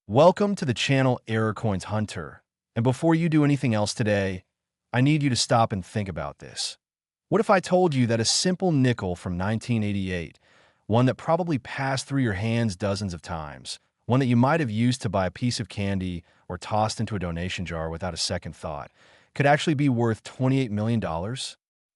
Welcome to the channel Error Coins Hunter. And before you do anything else today, I need you to stop and think about this. What if I told you that a simple nickel from 1988, one that probably passed through your hands dozens of times, one that you might have used to buy a piece of candy or tossed into a donation jar without a second thought, could actually be worth $28 million?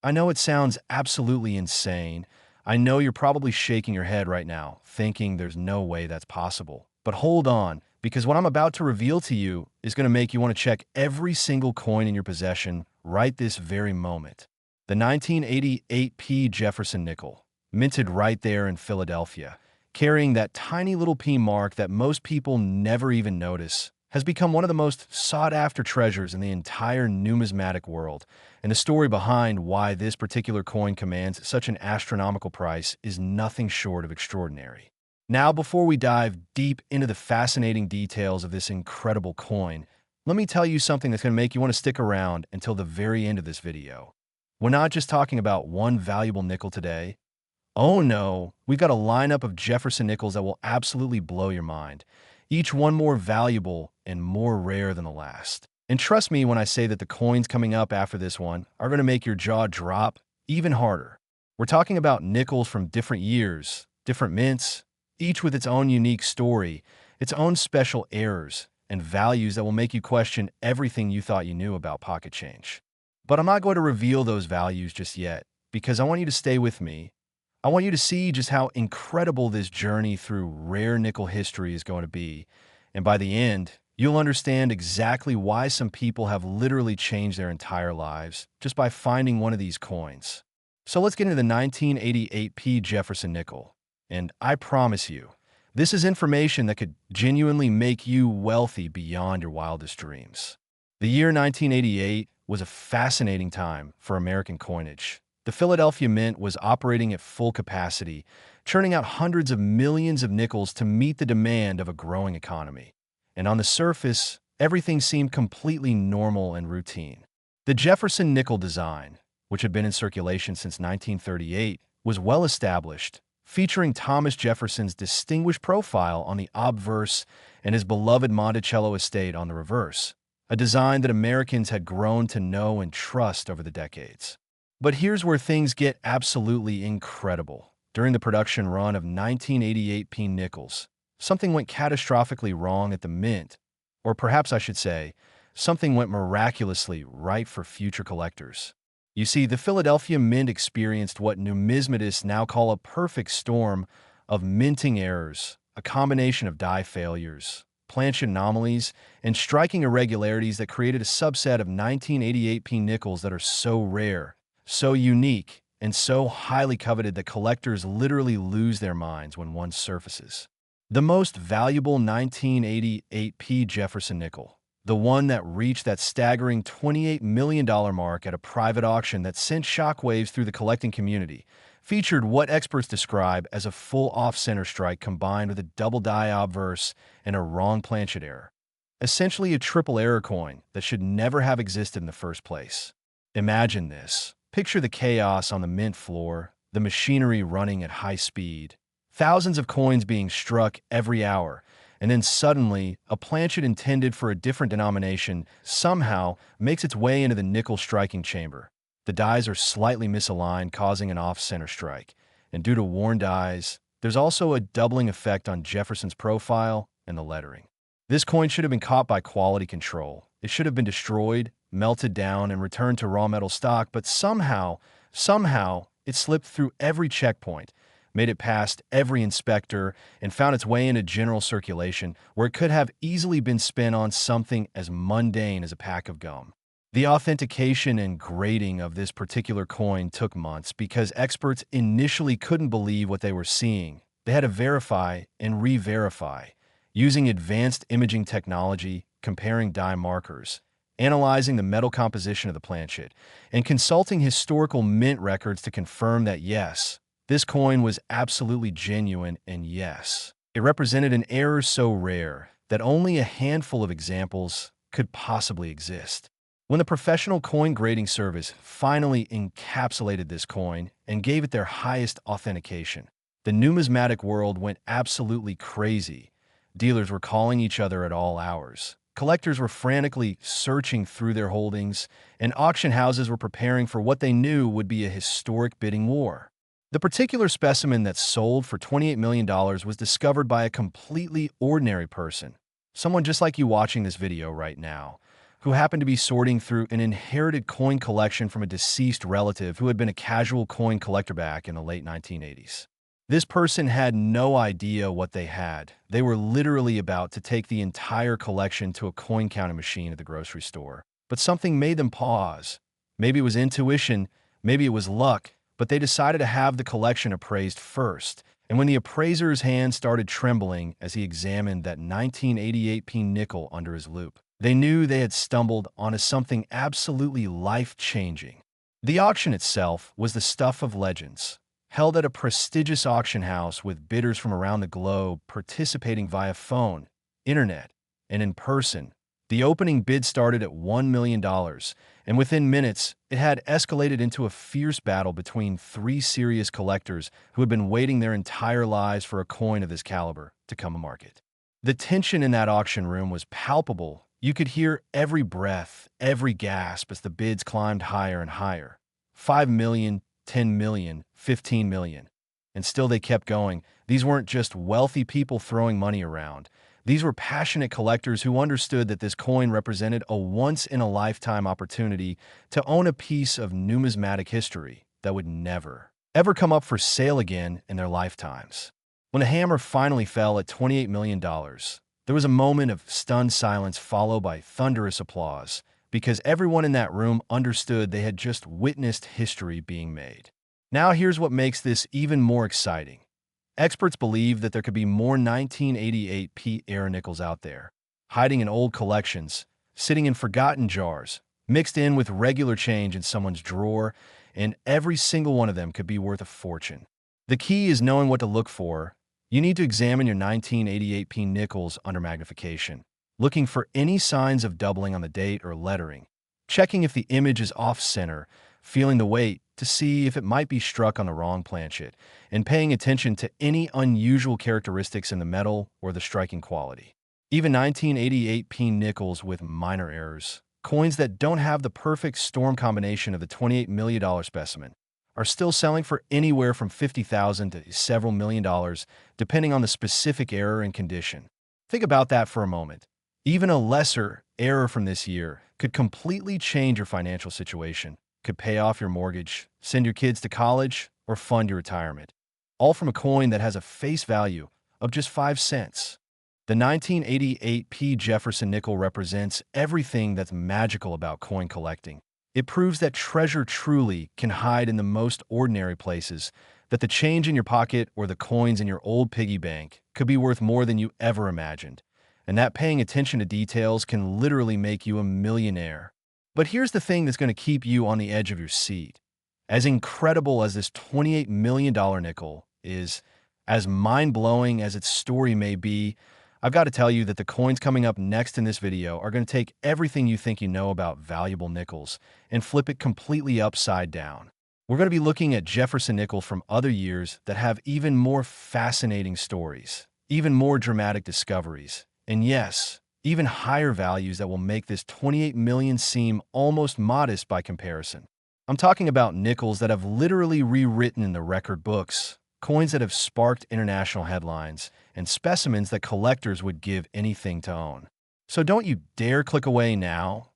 I know it sounds absolutely insane. I know you're probably shaking your head right now, thinking there's no way that's possible. But hold on, because what I'm about to reveal to you is going to make you want to check every single coin in your possession right this very moment. The 1988 Jefferson Nickel, minted right there in Philadelphia, carrying that tiny little P mark that most people never even notice, has become one of the most sought-after treasures in the entire numismatic world, and the story behind why this particular coin commands such an astronomical price is nothing short of extraordinary. Now, before we dive deep into the fascinating details of this incredible coin, let me tell you something that's going to make you want to stick around until the very end of this video. We're not just talking about one valuable nickel today. Oh no, we've got a lineup of Jefferson Nickels that will absolutely blow your mind, each one more valuable and more rare than the last. And trust me when I say that the coins coming up after this one are going to make your jaw drop even harder. We're talking about nickels from different years, different mints, each with its own unique story, its own special errors, and values that will make you question everything you thought you knew about pocket change. But I'm not going to reveal those values just yet, because I want you to stay with me. I want you to see just how incredible this journey through rare nickel history is going to be, and by the end, you'll understand exactly why some people have literally changed their entire lives just by finding one of these coins. So let's get into the 1988 Jefferson Nickel. And I promise you, this is information that could genuinely make you wealthy beyond your wildest dreams. The year 1988 was a fascinating time for American coinage. The Philadelphia Mint was operating at full capacity, churning out hundreds of millions of nickels to meet the demand of a growing economy. And on the surface, everything seemed completely normal and routine. The Jefferson nickel design, which had been in circulation since 1938, was well established, featuring Thomas Jefferson's distinguished profile on the obverse and his beloved Monticello estate on the reverse, a design that Americans had grown to know and trust over the decades. But here's where things get absolutely incredible. During the production run of 1988 P nickels, something went catastrophically wrong at the mint, or perhaps I should say, something went miraculously right for future collectors. You see, the Philadelphia Mint experienced what numismatists now call a perfect storm of minting errors, a combination of die failures, planchet anomalies, and striking irregularities that created a subset of 1988 P nickels that are so rare, so unique, and so highly coveted that collectors literally lose their minds when one surfaces. The most valuable 1988 P Jefferson nickel, the one that reached that staggering $28 million mark at a private auction that sent shockwaves through the collecting community, featured what experts describe as a full off-center strike combined with a double die obverse and a wrong planchet error. Essentially a triple error coin that should never have existed in the first place. Imagine this. Picture the chaos on the mint floor, the machinery running at high speed, thousands of coins being struck every hour, and then suddenly, a planchet intended for a different denomination somehow makes its way into the nickel striking chamber. The dies are slightly misaligned, causing an off-center strike. And due to worn dies, there's also a doubling effect on Jefferson's profile and the lettering. This coin should have been caught by quality control. It should have been destroyed, melted down, and returned to raw metal stock, but somehow, it slipped through every checkpoint, made it past every inspector, and found its way into general circulation, where it could have easily been spent on something as mundane as a pack of gum. The authentication and grading of this particular coin took months because experts initially couldn't believe what they were seeing. They had to verify and re-verify, using advanced imaging technology, comparing die markers, analyzing the metal composition of the planchet, and consulting historical mint records to confirm that yes, this coin was absolutely genuine, and yes, it represented an error so rare that only a handful of examples could possibly exist. When the professional coin grading service finally encapsulated this coin and gave it their highest authentication, the numismatic world went absolutely crazy. Dealers were calling each other at all hours. Collectors were frantically searching through their holdings, and auction houses were preparing for what they knew would be a historic bidding war. The particular specimen that sold for $28 million was discovered by a completely ordinary person, someone just like you watching this video right now, who happened to be sorting through an inherited coin collection from a deceased relative who had been a casual coin collector back in the late 1980s. This person had no idea what they had. They were literally about to take the entire collection to a coin counting machine at the grocery store. But something made them pause. Maybe it was intuition, maybe it was luck, but they decided to have the collection appraised first. And when the appraiser's hand started trembling as he examined that 1988 p nickel under his loupe, they knew they had stumbled onto something absolutely life-changing. The auction itself was the stuff of legends, held at a prestigious auction house with bidders from around the globe participating via phone, internet, and in person. The opening bid started at $1 million, and within minutes, it had escalated into a fierce battle between three serious collectors who had been waiting their entire lives for a coin of this caliber to come to market. The tension in that auction room was palpable. You could hear every breath, every gasp as the bids climbed higher and higher. 5 million, 10 million, 15 million. And still they kept going. These weren't just wealthy people throwing money around. These were passionate collectors who understood that this coin represented a once-in-a-lifetime opportunity to own a piece of numismatic history that would never, ever come up for sale again in their lifetimes. When the hammer finally fell at $28 million, there was a moment of stunned silence followed by thunderous applause, because everyone in that room understood they had just witnessed history being made. Now here's what makes this even more exciting. Experts believe that there could be more 1988 p era nickels out there, hiding in old collections, sitting in forgotten jars, mixed in with regular change in someone's drawer, and every single one of them could be worth a fortune. The key is knowing what to look for. You need to examine your 1988 p nickels under magnification, looking for any signs of doubling on the date or lettering, checking if the image is off-center, feeling the weight to see if it might be struck on the wrong planchet, and paying attention to any unusual characteristics in the metal or the striking quality. Even 1988 p nickels with minor errors, coins that don't have the perfect storm combination of the $28 million specimen, are still selling for anywhere from $50,000 to several million dollars, depending on the specific error and condition. Think about that for a moment. Even a lesser error from this year could completely change your financial situation, could pay off your mortgage, send your kids to college, or fund your retirement. All from a coin that has a face value of just 5 cents. The 1988 p Jefferson nickel represents everything that's magical about coin collecting. It proves that treasure truly can hide in the most ordinary places, that the change in your pocket or the coins in your old piggy bank could be worth more than you ever imagined, and that paying attention to details can literally make you a millionaire. But here's the thing that's going to keep you on the edge of your seat. As incredible as this $28 million nickel is, as mind-blowing as its story may be, I've got to tell you that the coins coming up next in this video are going to take everything you think you know about valuable nickels and flip it completely upside down. We're going to be looking at Jefferson Nickels from other years that have even more fascinating stories, even more dramatic discoveries, and yes, even higher values that will make this 28 million seem almost modest by comparison. I'm talking about nickels that have literally rewritten in the record books, coins that have sparked international headlines, and specimens that collectors would give anything to own. So don't you dare click away now.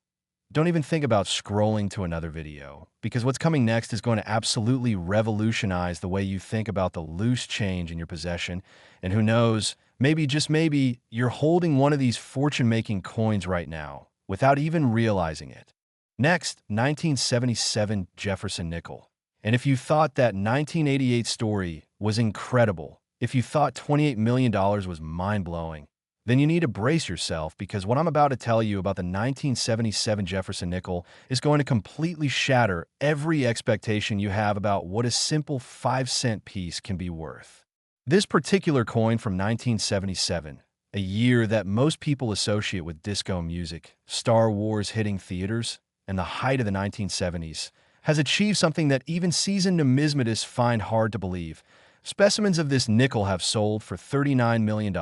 Don't even think about scrolling to another video, because what's coming next is going to absolutely revolutionize the way you think about the loose change in your possession, and who knows, maybe, just maybe, you're holding one of these fortune-making coins right now, without even realizing it. Next, 1977 Jefferson Nickel. And if you thought that 1988 story was incredible, if you thought $28 million was mind-blowing, then you need to brace yourself, because what I'm about to tell you about the 1977 Jefferson Nickel is going to completely shatter every expectation you have about what a simple 5-cent piece can be worth. This particular coin from 1977, a year that most people associate with disco music, Star Wars hitting theaters, and the height of the 1970s, has achieved something that even seasoned numismatists find hard to believe. Specimens of this nickel have sold for $39 million.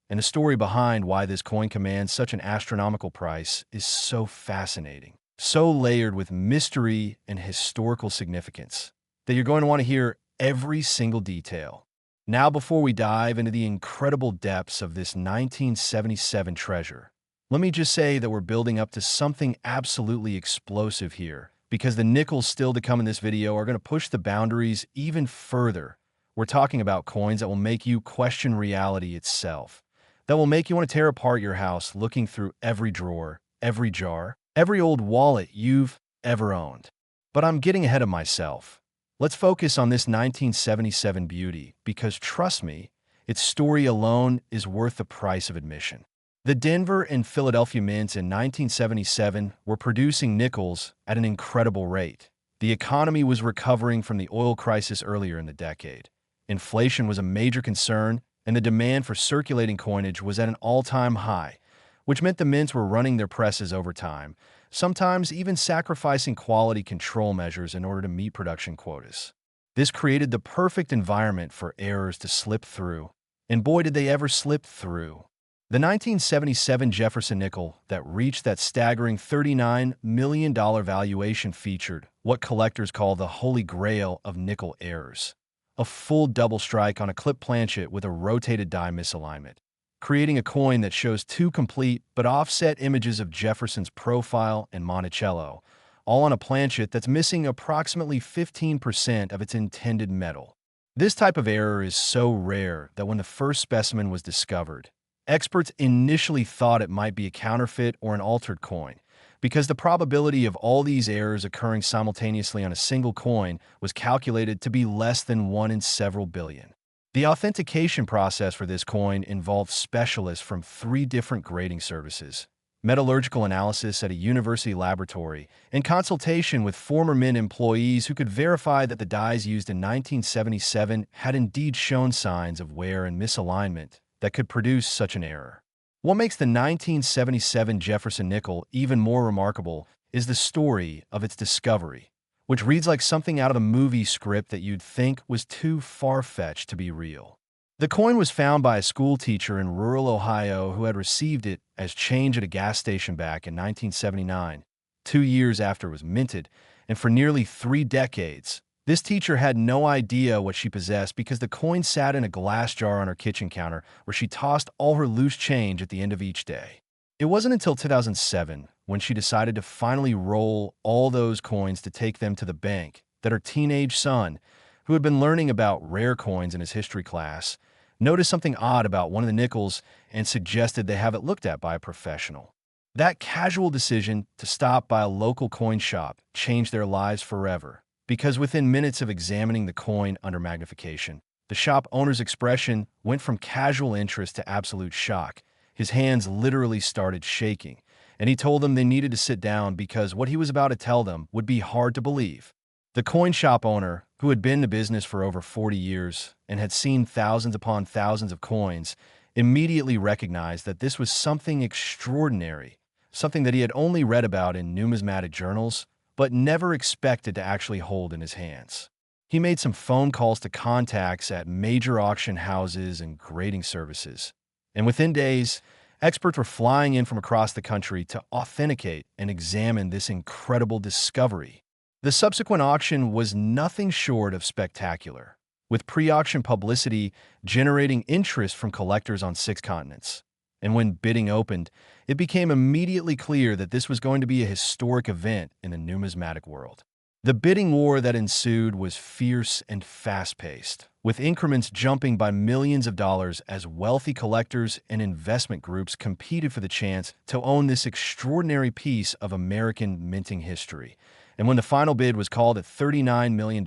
And the story behind why this coin commands such an astronomical price is so fascinating, so layered with mystery and historical significance, that you're going to want to hear every single detail. Now, before we dive into the incredible depths of this 1977 treasure, let me just say that we're building up to something absolutely explosive here, because the nickels still to come in this video are going to push the boundaries even further. We're talking about coins that will make you question reality itself, that will make you want to tear apart your house looking through every drawer, every jar, every old wallet you've ever owned. But I'm getting ahead of myself. Let's focus on this 1977 beauty, because trust me, its story alone is worth the price of admission. The Denver and Philadelphia mints in 1977 were producing nickels at an incredible rate. The economy was recovering from the oil crisis earlier in the decade. Inflation was a major concern, and the demand for circulating coinage was at an all-time high, which meant the mints were running their presses overtime, sometimes even sacrificing quality control measures in order to meet production quotas. This created the perfect environment for errors to slip through, and boy did they ever slip through. The 1977 Jefferson nickel that reached that staggering $39 million valuation featured what collectors call the holy grail of nickel errors: a full double strike on a clip planchet with a rotated die misalignment, creating a coin that shows two complete but offset images of Jefferson's profile and Monticello, all on a planchet that's missing approximately 15% of its intended metal. This type of error is so rare that when the first specimen was discovered, experts initially thought it might be a counterfeit or an altered coin, because the probability of all these errors occurring simultaneously on a single coin was calculated to be less than 1 in several billion. The authentication process for this coin involved specialists from 3 different grading services, metallurgical analysis at a university laboratory, and consultation with former mint employees who could verify that the dies used in 1977 had indeed shown signs of wear and misalignment that could produce such an error. What makes the 1977 Jefferson nickel even more remarkable is the story of its discovery, which reads like something out of a movie script that you'd think was too far-fetched to be real. The coin was found by a school teacher in rural Ohio who had received it as change at a gas station back in 1979, 2 years after it was minted, and for nearly 3 decades, this teacher had no idea what she possessed because the coin sat in a glass jar on her kitchen counter where she tossed all her loose change at the end of each day. It wasn't until 2007, when she decided to finally roll all those coins to take them to the bank, that her teenage son, who had been learning about rare coins in his history class, noticed something odd about one of the nickels and suggested they have it looked at by a professional. That casual decision to stop by a local coin shop changed their lives forever, because within minutes of examining the coin under magnification, the shop owner's expression went from casual interest to absolute shock. His hands literally started shaking, and he told them they needed to sit down because what he was about to tell them would be hard to believe. The coin shop owner, who had been in the business for over 40 years and had seen thousands upon thousands of coins, immediately recognized that this was something extraordinary, something that he had only read about in numismatic journals, but never expected to actually hold in his hands. He made some phone calls to contacts at major auction houses and grading services, and within days, experts were flying in from across the country to authenticate and examine this incredible discovery. The subsequent auction was nothing short of spectacular, with pre-auction publicity generating interest from collectors on 6 continents. And when bidding opened, it became immediately clear that this was going to be a historic event in the numismatic world. The bidding war that ensued was fierce and fast-paced, with increments jumping by millions of dollars as wealthy collectors and investment groups competed for the chance to own this extraordinary piece of American minting history. And when the final bid was called at $39 million,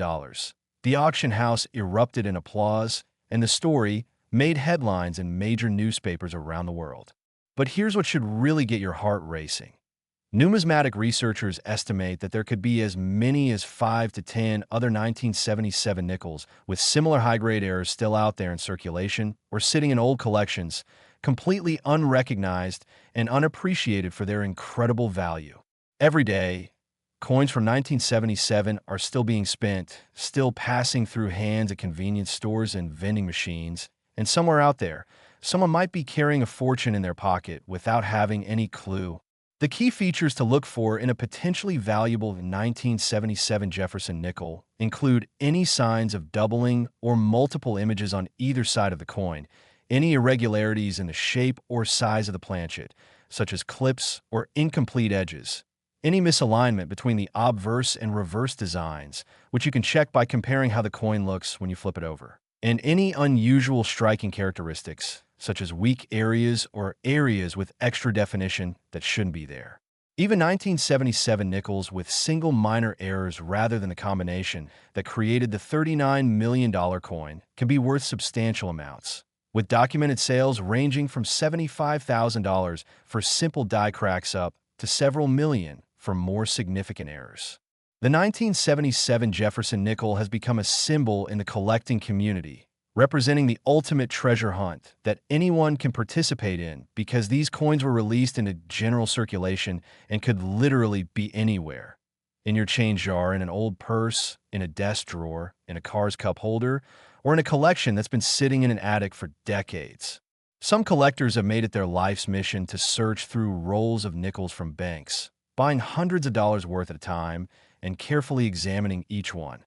the auction house erupted in applause, and the story made headlines in major newspapers around the world. But here's what should really get your heart racing. Numismatic researchers estimate that there could be as many as 5 to 10 other 1977 nickels with similar high-grade errors still out there in circulation or sitting in old collections, completely unrecognized and unappreciated for their incredible value. Every day, coins from 1977 are still being spent, still passing through hands at convenience stores and vending machines, and somewhere out there, someone might be carrying a fortune in their pocket without having any clue. The key features to look for in a potentially valuable 1977 Jefferson nickel include any signs of doubling or multiple images on either side of the coin, any irregularities in the shape or size of the planchet, such as clips or incomplete edges, any misalignment between the obverse and reverse designs, which you can check by comparing how the coin looks when you flip it over, and any unusual striking characteristics, such as weak areas or areas with extra definition that shouldn't be there. Even 1977 nickels with single minor errors rather than the combination that created the $39 million coin can be worth substantial amounts, with documented sales ranging from $75,000 for simple die cracks up to several million for more significant errors. The 1977 Jefferson nickel has become a symbol in the collecting community, representing the ultimate treasure hunt that anyone can participate in because these coins were released into general circulation and could literally be anywhere. In your change jar, in an old purse, in a desk drawer, in a car's cup holder, or in a collection that's been sitting in an attic for decades. Some collectors have made it their life's mission to search through rolls of nickels from banks, buying hundreds of dollars worth at a time and carefully examining each one,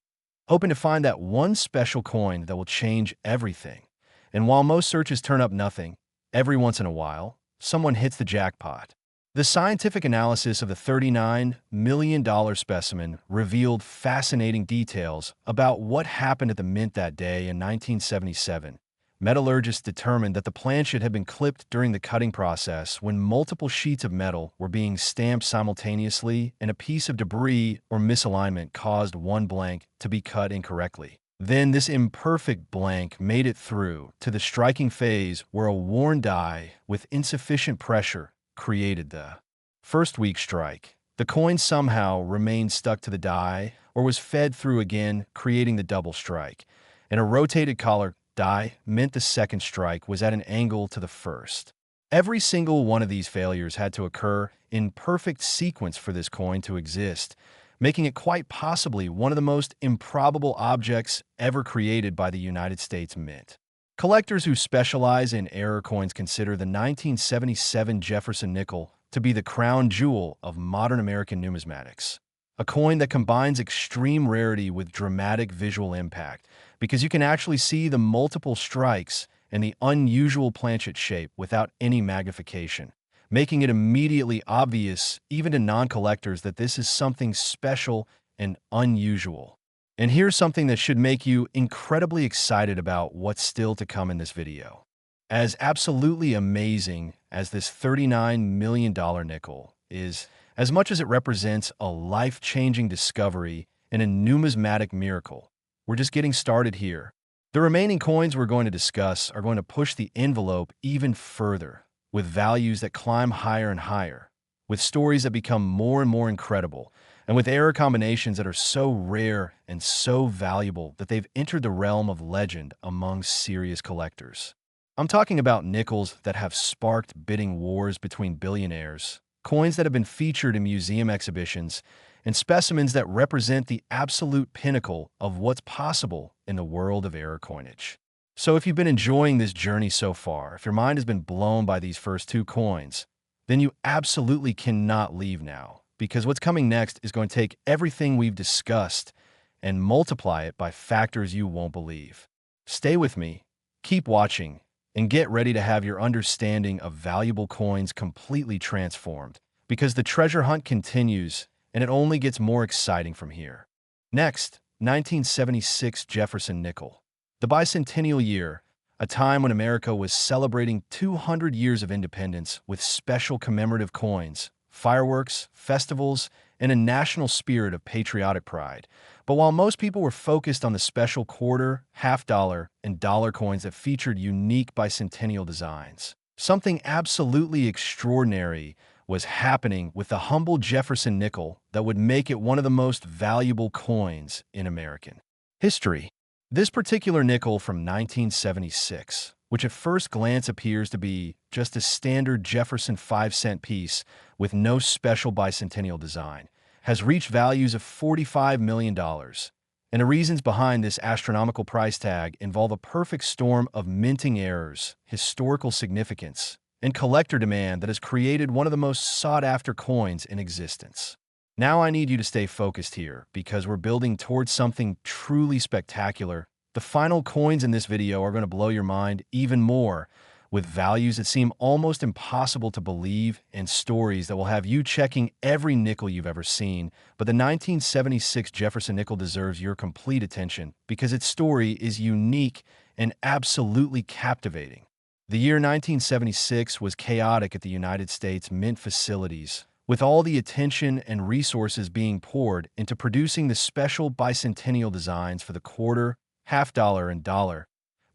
hoping to find that one special coin that will change everything. And while most searches turn up nothing, every once in a while, someone hits the jackpot. The scientific analysis of the $39 million specimen revealed fascinating details about what happened at the mint that day in 1977. Metallurgists determined that the planchet had been clipped during the cutting process when multiple sheets of metal were being stamped simultaneously and a piece of debris or misalignment caused one blank to be cut incorrectly. Then this imperfect blank made it through to the striking phase where a worn die with insufficient pressure created the first weak strike. The coin somehow remained stuck to the die or was fed through again, creating the double strike. And a rotated collar die meant the second strike was at an angle to the first. Every single one of these failures had to occur in perfect sequence for this coin to exist, making it quite possibly one of the most improbable objects ever created by the United States Mint. Collectors who specialize in error coins consider the 1977 Jefferson nickel to be the crown jewel of modern American numismatics. A coin that combines extreme rarity with dramatic visual impact, because you can actually see the multiple strikes and the unusual planchet shape without any magnification, making it immediately obvious even to non-collectors that this is something special and unusual. And here's something that should make you incredibly excited about what's still to come in this video. As absolutely amazing as this $39 million nickel is, as much as it represents a life-changing discovery and a numismatic miracle, we're just getting started here. The remaining coins we're going to discuss are going to push the envelope even further, with values that climb higher and higher, with stories that become more and more incredible, and with error combinations that are so rare and so valuable that they've entered the realm of legend among serious collectors. I'm talking about nickels that have sparked bidding wars between billionaires, coins that have been featured in museum exhibitions, and specimens that represent the absolute pinnacle of what's possible in the world of error coinage. So if you've been enjoying this journey so far, if your mind has been blown by these first two coins, then you absolutely cannot leave now, because what's coming next is going to take everything we've discussed and multiply it by factors you won't believe. Stay with me, keep watching, and get ready to have your understanding of valuable coins completely transformed, because the treasure hunt continues and it only gets more exciting from here. Next, 1976 Jefferson nickel. The Bicentennial year, a time when America was celebrating 200 years of independence with special commemorative coins, fireworks, festivals, and a national spirit of patriotic pride. But while most people were focused on the special quarter, half-dollar, and dollar coins that featured unique bicentennial designs, something absolutely extraordinary was happening with the humble Jefferson nickel that would make it one of the most valuable coins in American history. This particular nickel from 1976, which at first glance appears to be just a standard Jefferson 5-cent piece with no special bicentennial design, has reached values of $45 million, And the reasons behind this astronomical price tag involve a perfect storm of minting errors, historical significance, and collector demand that has created one of the most sought-after coins in existence. Now I need you to stay focused here, because we're building towards something truly spectacular. The final coins in this video are going to blow your mind even more, with values that seem almost impossible to believe and stories that will have you checking every nickel you've ever seen. But the 1976 Jefferson nickel deserves your complete attention because its story is unique and absolutely captivating. The year 1976 was chaotic at the United States Mint facilities, with all the attention and resources being poured into producing the special bicentennial designs for the quarter, half dollar, and dollar.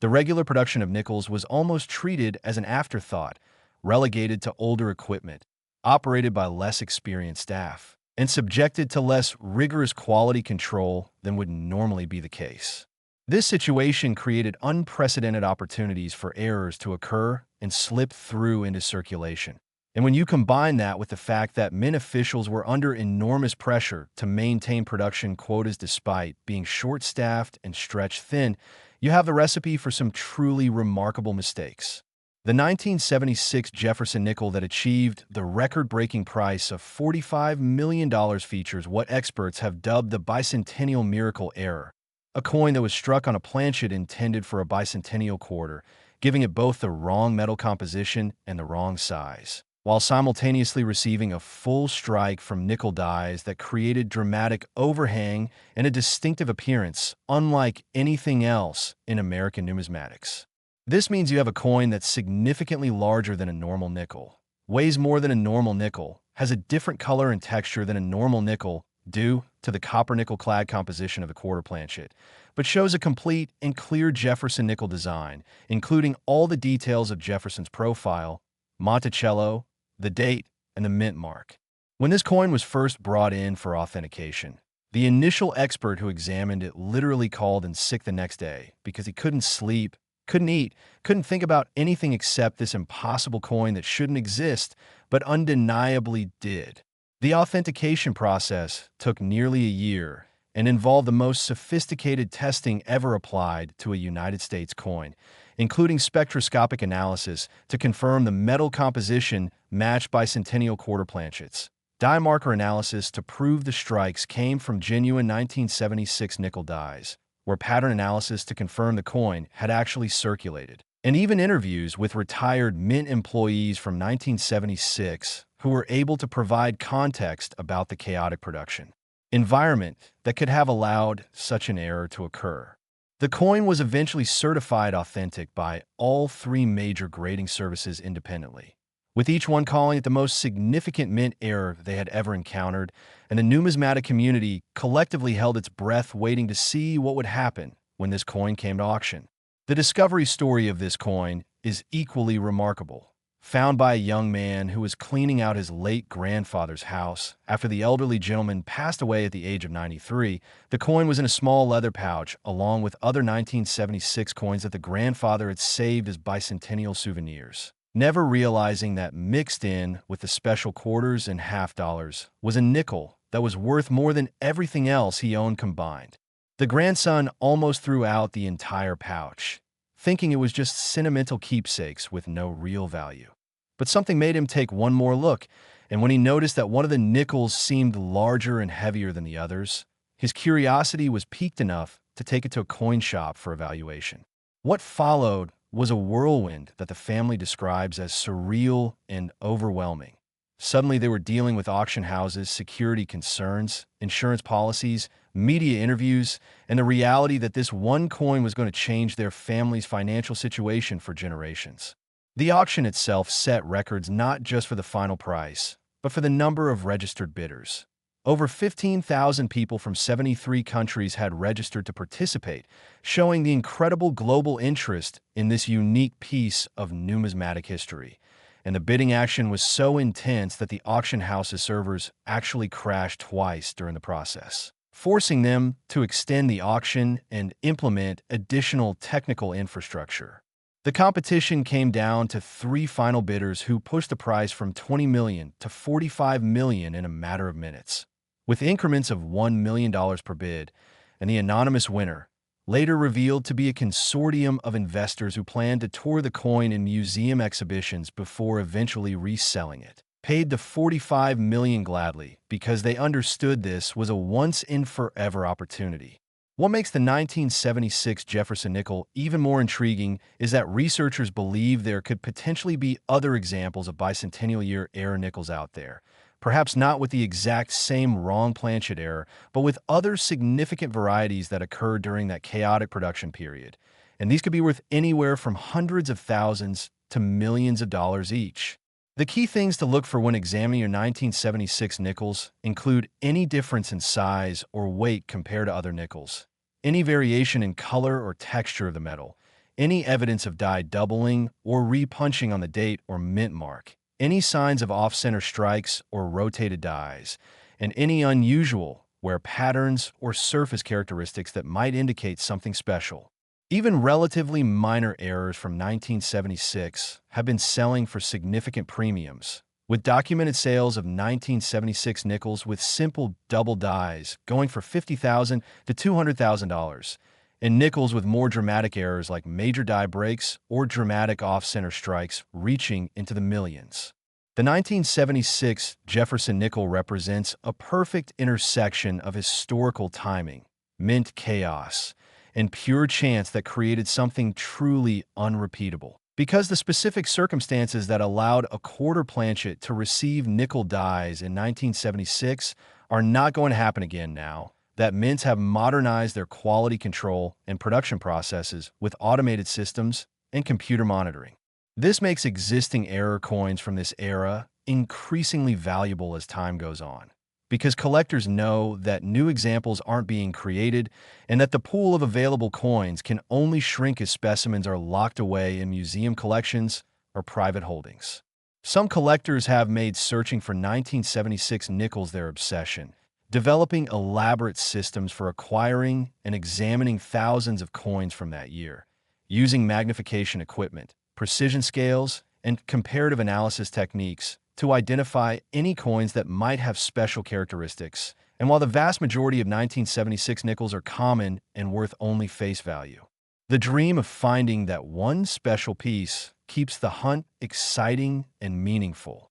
The regular production of nickels was almost treated as an afterthought, relegated to older equipment, operated by less experienced staff, and subjected to less rigorous quality control than would normally be the case. This situation created unprecedented opportunities for errors to occur and slip through into circulation. And when you combine that with the fact that Mint officials were under enormous pressure to maintain production quotas despite being short-staffed and stretched thin, you have the recipe for some truly remarkable mistakes. The 1976 Jefferson nickel that achieved the record-breaking price of $45 million features what experts have dubbed the Bicentennial miracle error, a coin that was struck on a planchet intended for a bicentennial quarter, giving it both the wrong metal composition and the wrong size, while simultaneously receiving a full strike from nickel dies that created dramatic overhang and a distinctive appearance unlike anything else in American numismatics. This means you have a coin that's significantly larger than a normal nickel, weighs more than a normal nickel, has a different color and texture than a normal nickel due to the copper-nickel-clad composition of the quarter planchet, but shows a complete and clear Jefferson nickel design, including all the details of Jefferson's profile, Monticello, the date, and the mint mark. When this coin was first brought in for authentication, the initial expert who examined it literally called in sick the next day because he couldn't sleep, couldn't eat, couldn't think about anything except this impossible coin that shouldn't exist, but undeniably did. The authentication process took nearly a year and involved the most sophisticated testing ever applied to a United States coin, including spectroscopic analysis to confirm the metal composition matched by bicentennial quarter planchets, die marker analysis to prove the strikes came from genuine 1976 nickel dies, where pattern analysis to confirm the coin had actually circulated, and even interviews with retired Mint employees from 1976 who were able to provide context about the chaotic production environment that could have allowed such an error to occur. The coin was eventually certified authentic by all three major grading services independently, with each one calling it the most significant mint error they had ever encountered, and the numismatic community collectively held its breath waiting to see what would happen when this coin came to auction. The discovery story of this coin is equally remarkable. Found by a young man who was cleaning out his late grandfather's house after the elderly gentleman passed away at the age of 93, the coin was in a small leather pouch along with other 1976 coins that the grandfather had saved as bicentennial souvenirs, never realizing that mixed in with the special quarters and half dollars was a nickel that was worth more than everything else he owned combined. The grandson almost threw out the entire pouch, thinking it was just sentimental keepsakes with no real value. But something made him take one more look, and when he noticed that one of the nickels seemed larger and heavier than the others, his curiosity was piqued enough to take it to a coin shop for evaluation. What followed was a whirlwind that the family describes as surreal and overwhelming. Suddenly, they were dealing with auction houses, security concerns, insurance policies, media interviews, and the reality that this one coin was going to change their family's financial situation for generations. The auction itself set records not just for the final price, but for the number of registered bidders. Over 15,000 people from 73 countries had registered to participate, showing the incredible global interest in this unique piece of numismatic history. And the bidding action was so intense that the auction house's servers actually crashed twice during the process, forcing them to extend the auction and implement additional technical infrastructure. The competition came down to three final bidders who pushed the price from $20 million to $45 million in a matter of minutes. With increments of $1 million per bid, and the anonymous winner, later revealed to be a consortium of investors who planned to tour the coin in museum exhibitions before eventually reselling it, paid the $45 million gladly because they understood this was a once-and-forever opportunity. What makes the 1976 Jefferson nickel even more intriguing is that researchers believe there could potentially be other examples of Bicentennial Year era nickels out there, perhaps not with the exact same wrong planchet error, but with other significant varieties that occurred during that chaotic production period. And these could be worth anywhere from hundreds of thousands to millions of dollars each. The key things to look for when examining your 1976 nickels include any difference in size or weight compared to other nickels, any variation in color or texture of the metal, any evidence of die doubling or repunching on the date or mint mark, any signs of off-center strikes or rotated dies, and any unusual wear patterns or surface characteristics that might indicate something special. Even relatively minor errors from 1976 have been selling for significant premiums, with documented sales of 1976 nickels with simple double dies going for $50,000 to $200,000, and nickels with more dramatic errors like major die breaks or dramatic off-center strikes reaching into the millions. The 1976 Jefferson nickel represents a perfect intersection of historical timing, mint chaos, and pure chance that created something truly unrepeatable. Because the specific circumstances that allowed a quarter planchet to receive nickel dies in 1976 are not going to happen again now that mints have modernized their quality control and production processes with automated systems and computer monitoring. This makes existing error coins from this era increasingly valuable as time goes on, because collectors know that new examples aren't being created and that the pool of available coins can only shrink as specimens are locked away in museum collections or private holdings. Some collectors have made searching for 1976 nickels their obsession, developing elaborate systems for acquiring and examining thousands of coins from that year, using magnification equipment, precision scales, and comparative analysis techniques to identify any coins that might have special characteristics. And while the vast majority of 1976 nickels are common and worth only face value, the dream of finding that one special piece keeps the hunt exciting and meaningful.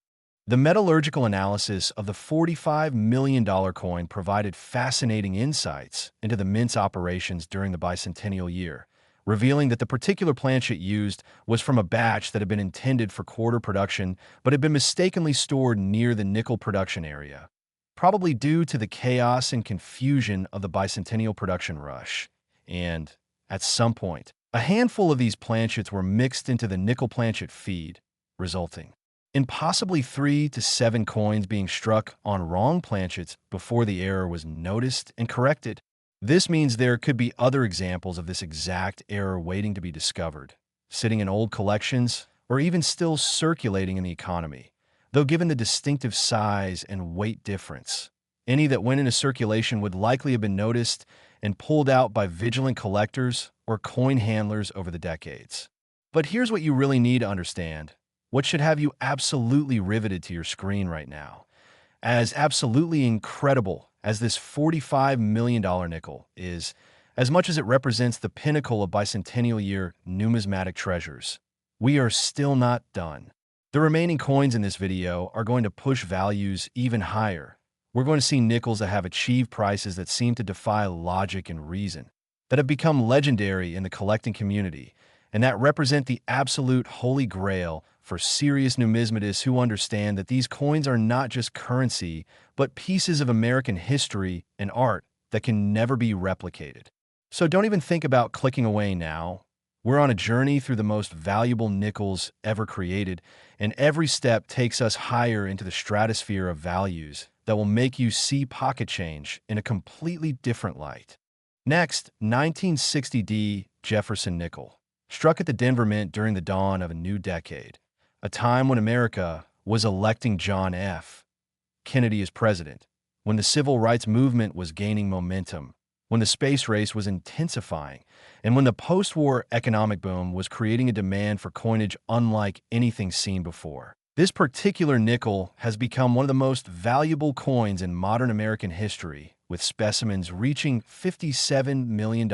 The metallurgical analysis of the $45 million coin provided fascinating insights into the mint's operations during the bicentennial year, revealing that the particular planchet used was from a batch that had been intended for quarter production but had been mistakenly stored near the nickel production area, probably due to the chaos and confusion of the bicentennial production rush. And, at some point, a handful of these planchets were mixed into the nickel planchet feed, resulting in possibly 3 to 7 coins being struck on wrong planchets before the error was noticed and corrected. This means there could be other examples of this exact error waiting to be discovered, sitting in old collections or even still circulating in the economy, though given the distinctive size and weight difference, any that went into circulation would likely have been noticed and pulled out by vigilant collectors or coin handlers over the decades. But here's what you really need to understand, what should have you absolutely riveted to your screen right now. As absolutely incredible as this $45 million nickel is, as much as it represents the pinnacle of bicentennial year numismatic treasures, we are still not done. The remaining coins in this video are going to push values even higher. We're going to see nickels that have achieved prices that seem to defy logic and reason, that have become legendary in the collecting community, and that represent the absolute holy grail for serious numismatists who understand that these coins are not just currency, but pieces of American history and art that can never be replicated. So don't even think about clicking away now. We're on a journey through the most valuable nickels ever created, and every step takes us higher into the stratosphere of values that will make you see pocket change in a completely different light. Next, 1960D Jefferson nickel, struck at the Denver Mint during the dawn of a new decade, a time when America was electing John F. Kennedy as president, when the civil rights movement was gaining momentum, when the space race was intensifying, and when the post-war economic boom was creating a demand for coinage unlike anything seen before. This particular nickel has become one of the most valuable coins in modern American history, with specimens reaching $57 million.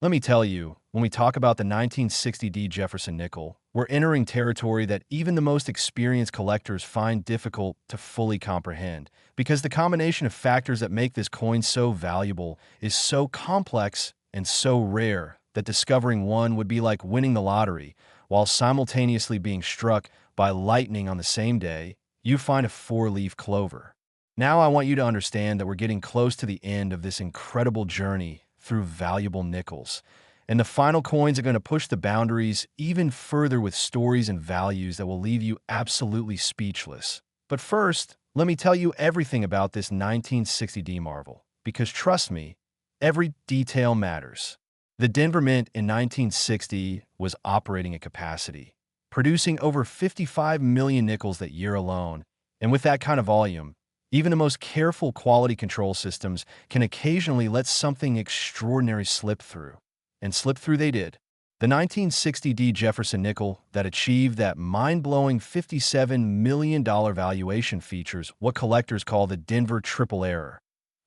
Let me tell you, when we talk about the 1960 Jefferson nickel, we're entering territory that even the most experienced collectors find difficult to fully comprehend, because the combination of factors that make this coin so valuable is so complex and so rare that discovering one would be like winning the lottery, while simultaneously being struck by lightning on the same day you find a four-leaf clover. Now I want you to understand that we're getting close to the end of this incredible journey through valuable nickels. And the final coins are going to push the boundaries even further with stories and values that will leave you absolutely speechless. But first, let me tell you everything about this 1960 marvel, because trust me, every detail matters. The Denver Mint in 1960 was operating at capacity, producing over 55 million nickels that year alone. And with that kind of volume, even the most careful quality control systems can occasionally let something extraordinary slip through. And slip through they did. The 1960 Jefferson nickel that achieved that mind-blowing $57 million valuation features what collectors call the Denver triple error.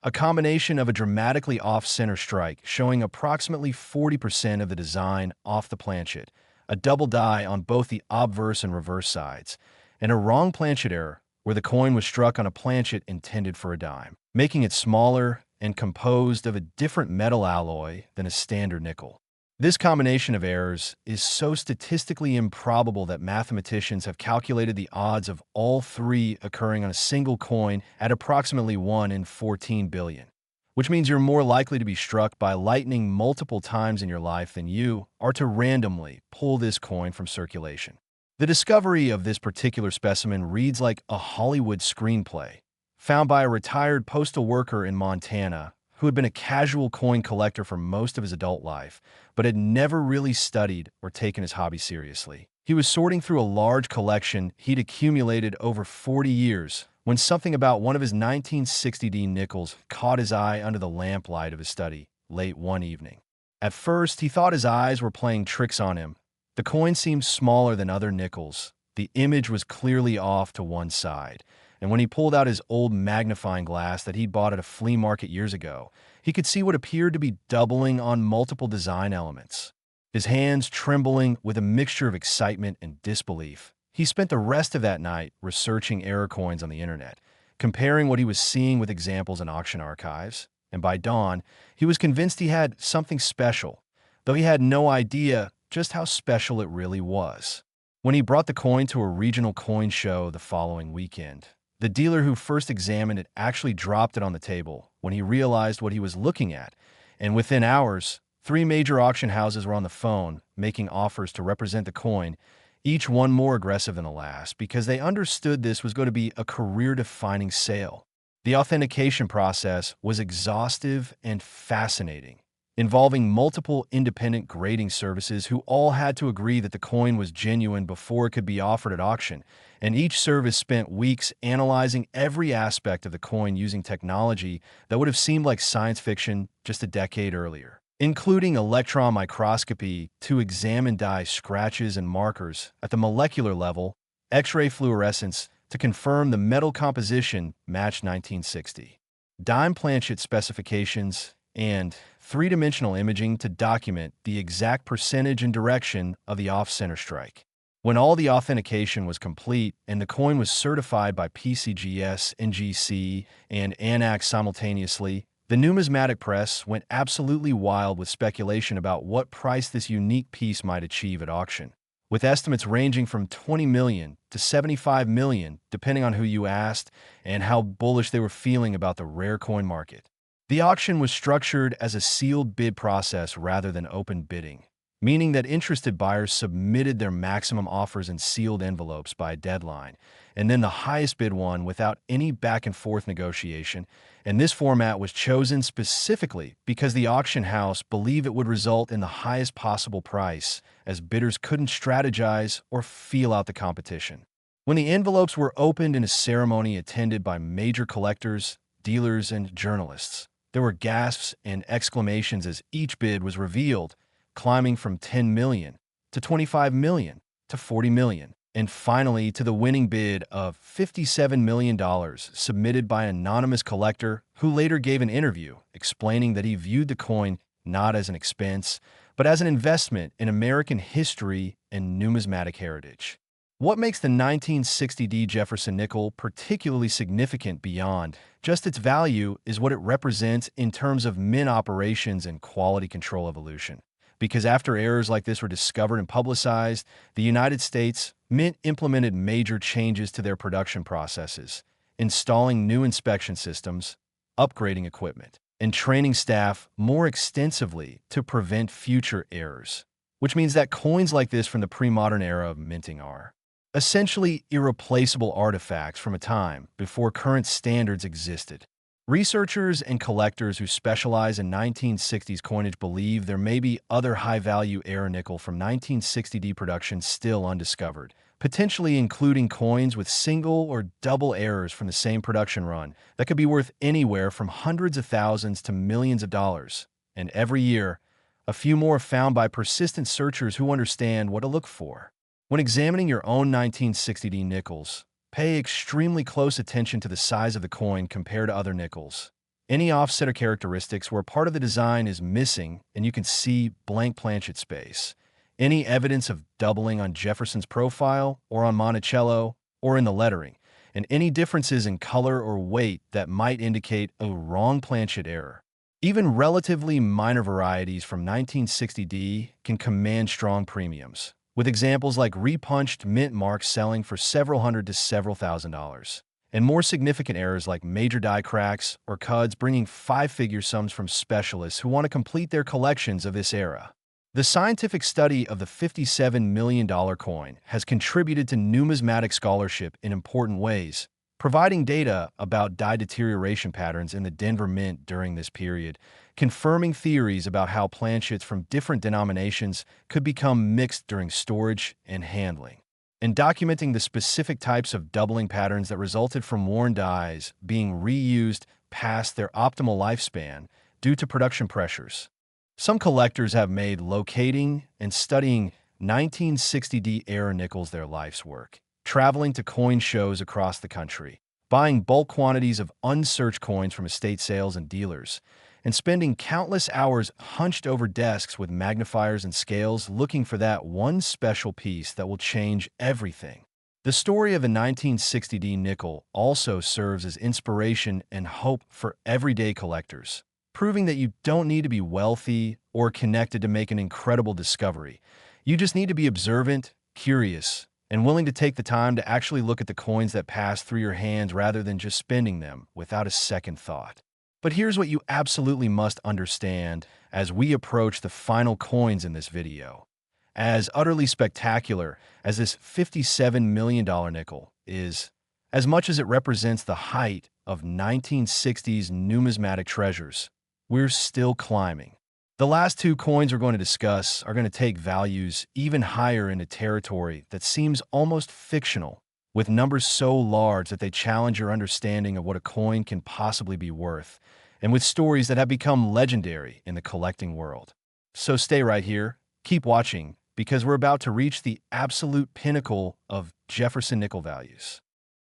A combination of a dramatically off-center strike showing approximately 40% of the design off the planchet, a double die on both the obverse and reverse sides, and a wrong planchet error where the coin was struck on a planchet intended for a dime, making it smaller and composed of a different metal alloy than a standard nickel. This combination of errors is so statistically improbable that mathematicians have calculated the odds of all three occurring on a single coin at approximately 1 in 14 billion, which means you're more likely to be struck by lightning multiple times in your life than you are to randomly pull this coin from circulation. The discovery of this particular specimen reads like a Hollywood screenplay, found by a retired postal worker in Montana who had been a casual coin collector for most of his adult life, but had never really studied or taken his hobby seriously. He was sorting through a large collection he'd accumulated over 40 years when something about one of his 1960 nickels caught his eye under the lamplight of his study late one evening. At first, he thought his eyes were playing tricks on him. The coin seemed smaller than other nickels. The image was clearly off to one side, and when he pulled out his old magnifying glass that he'd bought at a flea market years ago, he could see what appeared to be doubling on multiple design elements. His hands trembling with a mixture of excitement and disbelief, he spent the rest of that night researching error coins on the internet, comparing what he was seeing with examples in auction archives, and by dawn, he was convinced he had something special, though he had no idea just how special it really was. When he brought the coin to a regional coin show the following weekend, the dealer who first examined it actually dropped it on the table when he realized what he was looking at, and within hours, 3 major auction houses were on the phone making offers to represent the coin, each one more aggressive than the last because they understood this was going to be a career-defining sale. The authentication process was exhaustive and fascinating, involving multiple independent grading services who all had to agree that the coin was genuine before it could be offered at auction, and each service spent weeks analyzing every aspect of the coin using technology that would have seemed like science fiction just a decade earlier, including electron microscopy to examine die scratches and markers at the molecular level, X-ray fluorescence to confirm the metal composition matched 1960, dime planchet specifications, and three-dimensional imaging to document the exact percentage and direction of the off-center strike. When all the authentication was complete and the coin was certified by PCGS, NGC, and ANAC simultaneously, the numismatic press went absolutely wild with speculation about what price this unique piece might achieve at auction, with estimates ranging from 20 million to 75 million, depending on who you asked and how bullish they were feeling about the rare coin market. The auction was structured as a sealed bid process rather than open bidding, meaning that interested buyers submitted their maximum offers in sealed envelopes by a deadline, and then the highest bid won without any back-and-forth negotiation, and this format was chosen specifically because the auction house believed it would result in the highest possible price, as bidders couldn't strategize or feel out the competition. When the envelopes were opened in a ceremony attended by major collectors, dealers, and journalists, there were gasps and exclamations as each bid was revealed, climbing from 10 million to 25 million to 40 million. And finally, to the winning bid of $57 million submitted by an anonymous collector who later gave an interview explaining that he viewed the coin not as an expense, but as an investment in American history and numismatic heritage. What makes the 1960D Jefferson nickel particularly significant beyond just its value is what it represents in terms of mint operations and quality control evolution. Because after errors like this were discovered and publicized, the United States Mint implemented major changes to their production processes, installing new inspection systems, upgrading equipment, and training staff more extensively to prevent future errors. Which means that coins like this from the pre-modern era of minting are essentially irreplaceable artifacts from a time before current standards existed. Researchers and collectors who specialize in 1960s coinage believe there may be other high-value era nickel from 1960D production still undiscovered, potentially including coins with single or double errors from the same production run that could be worth anywhere from hundreds of thousands to millions of dollars. And every year, a few more are found by persistent searchers who understand what to look for. When examining your own 1960D nickels, pay extremely close attention to the size of the coin compared to other nickels. Any offset or characteristics where part of the design is missing and you can see blank planchet space. Any evidence of doubling on Jefferson's profile or on Monticello or in the lettering, and any differences in color or weight that might indicate a wrong planchet error. Even relatively minor varieties from 1960D can command strong premiums, with examples like repunched mint marks selling for several hundred to several $1,000s, and more significant errors like major die cracks or cuds bringing five-figure sums from specialists who want to complete their collections of this era. The scientific study of the $57 million coin has contributed to numismatic scholarship in important ways, providing data about die deterioration patterns in the Denver Mint during this period, confirming theories about how planchets from different denominations could become mixed during storage and handling, and documenting the specific types of doubling patterns that resulted from worn dies being reused past their optimal lifespan due to production pressures. Some collectors have made locating and studying 1960D era nickels their life's work, traveling to coin shows across the country, buying bulk quantities of unsearched coins from estate sales and dealers, and spending countless hours hunched over desks with magnifiers and scales looking for that one special piece that will change everything. The story of the 1960D nickel also serves as inspiration and hope for everyday collectors, proving that you don't need to be wealthy or connected to make an incredible discovery. You just need to be observant, curious, and willing to take the time to actually look at the coins that pass through your hands rather than just spending them without a second thought. But here's what you absolutely must understand as we approach the final coins in this video. As utterly spectacular as this $57 million nickel is, as much as it represents the height of 1960s numismatic treasures, we're still climbing. The last two coins we're going to discuss are going to take values even higher into territory that seems almost fictional, with numbers so large that they challenge your understanding of what a coin can possibly be worth, and with stories that have become legendary in the collecting world. So stay right here, keep watching, because we're about to reach the absolute pinnacle of Jefferson nickel values.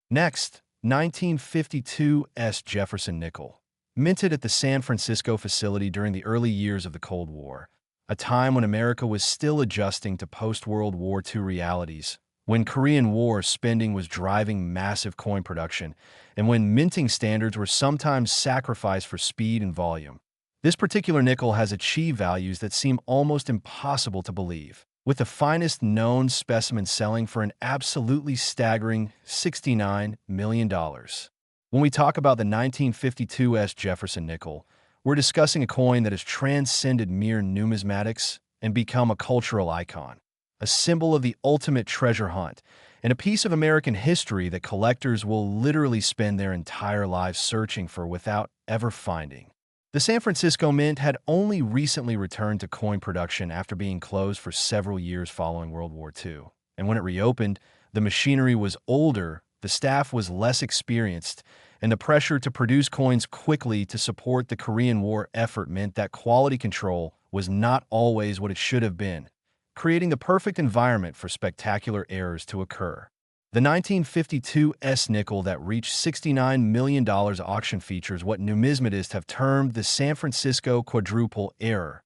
Next, 1952's Jefferson nickel. Minted at the San Francisco facility during the early years of the Cold War, a time when America was still adjusting to post-World War II realities, when Korean War spending was driving massive coin production, and when minting standards were sometimes sacrificed for speed and volume. This particular nickel has achieved values that seem almost impossible to believe, with the finest known specimen selling for an absolutely staggering $69 million. When we talk about the 1952's Jefferson nickel, we're discussing a coin that has transcended mere numismatics and become a cultural icon, a symbol of the ultimate treasure hunt, and a piece of American history that collectors will literally spend their entire lives searching for without ever finding. The San Francisco Mint had only recently returned to coin production after being closed for several years following World War II, and when it reopened, the machinery was older, the staff was less experienced, and the pressure to produce coins quickly to support the Korean War effort meant that quality control was not always what it should have been, creating the perfect environment for spectacular errors to occur. The 1952 nickel that reached $69 million auction features what numismatists have termed the San Francisco quadruple error,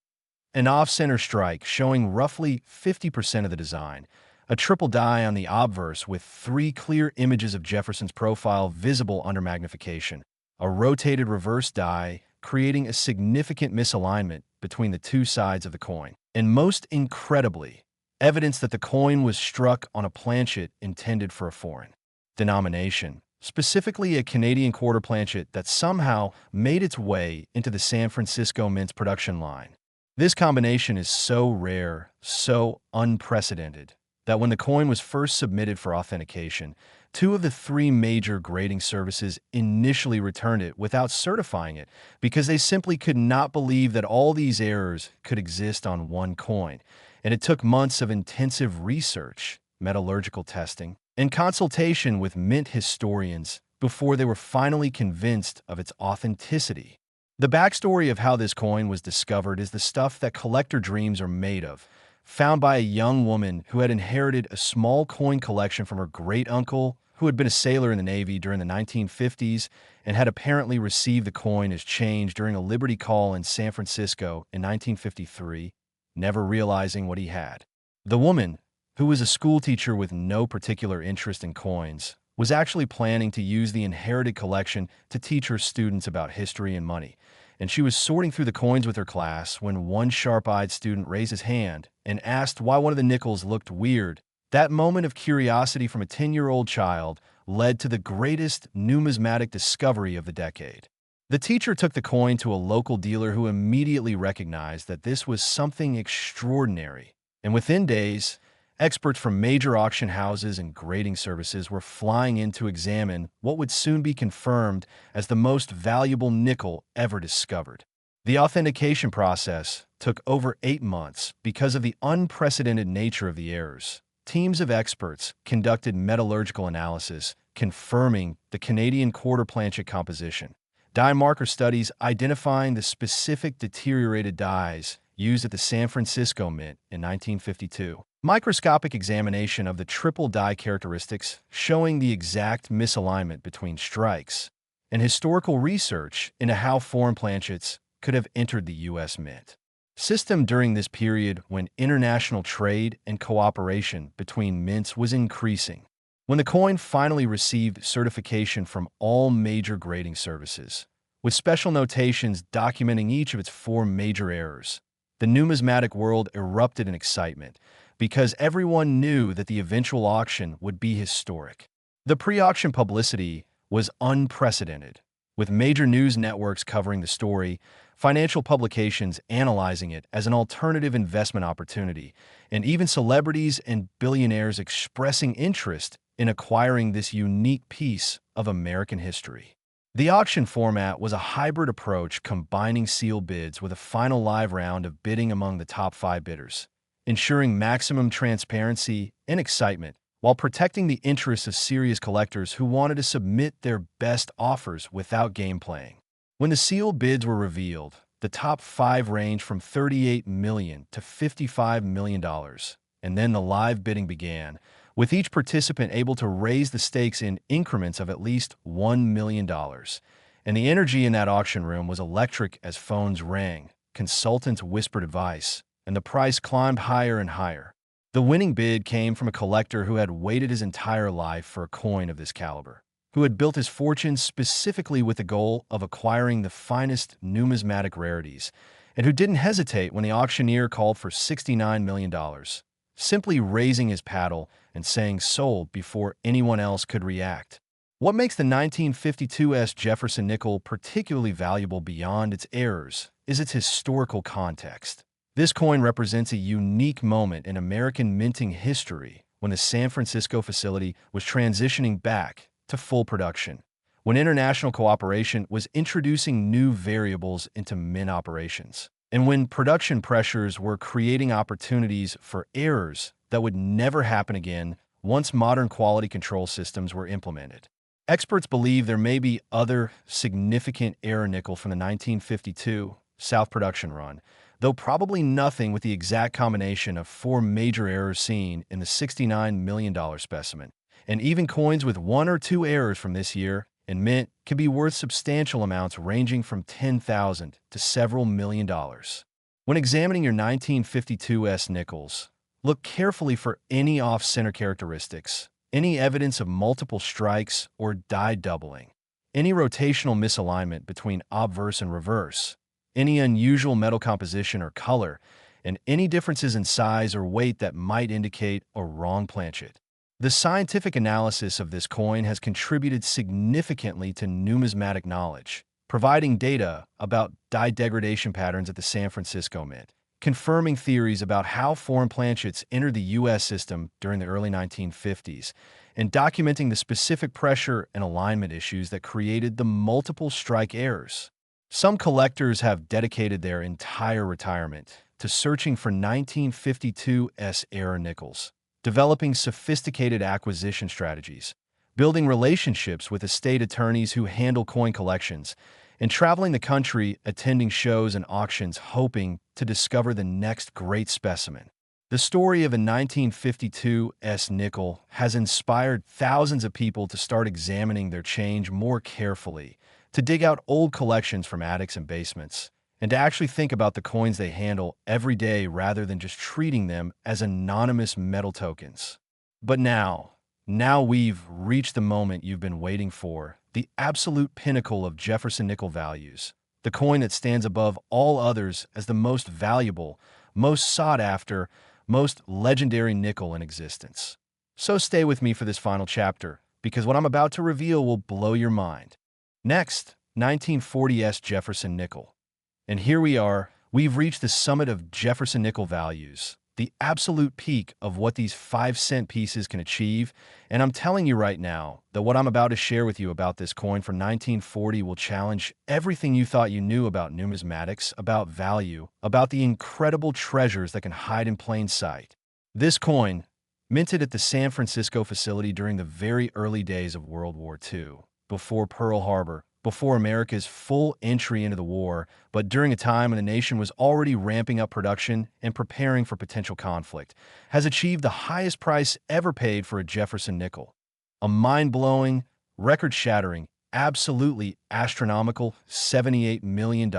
an off-center strike showing roughly 50% of the design, a triple die on the obverse with three clear images of Jefferson's profile visible under magnification, a rotated reverse die creating a significant misalignment between the two sides of the coin, and most incredibly, evidence that the coin was struck on a planchet intended for a foreign denomination, specifically a Canadian quarter planchet that somehow made its way into the San Francisco Mint's production line. This combination is so rare, so unprecedented, that when the coin was first submitted for authentication, two of the three major grading services initially returned it without certifying it because they simply could not believe that all these errors could exist on one coin, and it took months of intensive research, metallurgical testing, and consultation with mint historians before they were finally convinced of its authenticity. The backstory of how this coin was discovered is the stuff that collector dreams are made of, found by a young woman who had inherited a small coin collection from her great-uncle, who had been a sailor in the Navy during the 1950s and had apparently received the coin as change during a Liberty call in San Francisco in 1953, never realizing what he had. The woman, who was a schoolteacher with no particular interest in coins, was actually planning to use the inherited collection to teach her students about history and money, and she was sorting through the coins with her class when one sharp-eyed student raised his hand and asked why one of the nickels looked weird. That moment of curiosity from a 10-year-old child led to the greatest numismatic discovery of the decade. The teacher took the coin to a local dealer who immediately recognized that this was something extraordinary, and within days, experts from major auction houses and grading services were flying in to examine what would soon be confirmed as the most valuable nickel ever discovered. The authentication process took over 8 months because of the unprecedented nature of the errors. Teams of experts conducted metallurgical analysis, confirming the Canadian quarter planchet composition, die marker studies identifying the specific deteriorated dies used at the San Francisco Mint in 1952, microscopic examination of the triple die characteristics showing the exact misalignment between strikes, and historical research into how foreign planchets could have entered the U.S. Mint system during this period when international trade and cooperation between mints was increasing. When the coin finally received certification from all major grading services, with special notations documenting each of its 4 major errors, the numismatic world erupted in excitement because everyone knew that the eventual auction would be historic. The pre-auction publicity was unprecedented, with major news networks covering the story, financial publications analyzing it as an alternative investment opportunity, and even celebrities and billionaires expressing interest in acquiring this unique piece of American history. The auction format was a hybrid approach combining sealed bids with a final live round of bidding among the top 5 bidders, ensuring maximum transparency and excitement while protecting the interests of serious collectors who wanted to submit their best offers without game playing. When the sealed bids were revealed, the top 5 ranged from $38 million to $55 million, and then the live bidding began, with each participant able to raise the stakes in increments of at least $1 million. And the energy in that auction room was electric as phones rang, consultants whispered advice, and the price climbed higher and higher. The winning bid came from a collector who had waited his entire life for a coin of this caliber, who had built his fortune specifically with the goal of acquiring the finest numismatic rarities, and who didn't hesitate when the auctioneer called for $69 million, simply raising his paddle and saying sold before anyone else could react. What makes the 1952 Jefferson Nickel particularly valuable beyond its errors is its historical context. This coin represents a unique moment in American minting history when the San Francisco facility was transitioning back to full production, when international cooperation was introducing new variables into mint operations, and when production pressures were creating opportunities for errors that would never happen again once modern quality control systems were implemented. Experts believe there may be other significant error nickel from the 1952 South production run, though probably nothing with the exact combination of four major errors seen in the $69 million specimen. And even coins with one or two errors from this year in mint can be worth substantial amounts ranging from $10,000 to several million dollars. When examining your 1952 nickels, look carefully for any off-center characteristics, any evidence of multiple strikes or die doubling, any rotational misalignment between obverse and reverse, any unusual metal composition or color, and any differences in size or weight that might indicate a wrong planchet. The scientific analysis of this coin has contributed significantly to numismatic knowledge, providing data about die degradation patterns at the San Francisco Mint, confirming theories about how foreign planchets entered the U.S. system during the early 1950s, and documenting the specific pressure and alignment issues that created the multiple strike errors. Some collectors have dedicated their entire retirement to searching for 1952 error nickels, developing sophisticated acquisition strategies, building relationships with estate attorneys who handle coin collections, and traveling the country attending shows and auctions hoping to discover the next great specimen. The story of a 1952 nickel has inspired thousands of people to start examining their change more carefully, to dig out old collections from attics and basements, and to actually think about the coins they handle every day rather than just treating them as anonymous metal tokens. But now we've reached the moment you've been waiting for, the absolute pinnacle of Jefferson nickel values, the coin that stands above all others as the most valuable, most sought after, most legendary nickel in existence. So stay with me for this final chapter, because what I'm about to reveal will blow your mind. Next, 1940 Jefferson nickel. And here we are, we've reached the summit of Jefferson nickel values, the absolute peak of what these 5-cent pieces can achieve, and I'm telling you right now that what I'm about to share with you about this coin from 1940 will challenge everything you thought you knew about numismatics, about value, about the incredible treasures that can hide in plain sight. This coin, minted at the San Francisco facility during the very early days of World War II, before Pearl Harbor, before America's full entry into the war, but during a time when the nation was already ramping up production and preparing for potential conflict, has achieved the highest price ever paid for a Jefferson nickel. A mind-blowing, record-shattering, absolutely astronomical $78 million.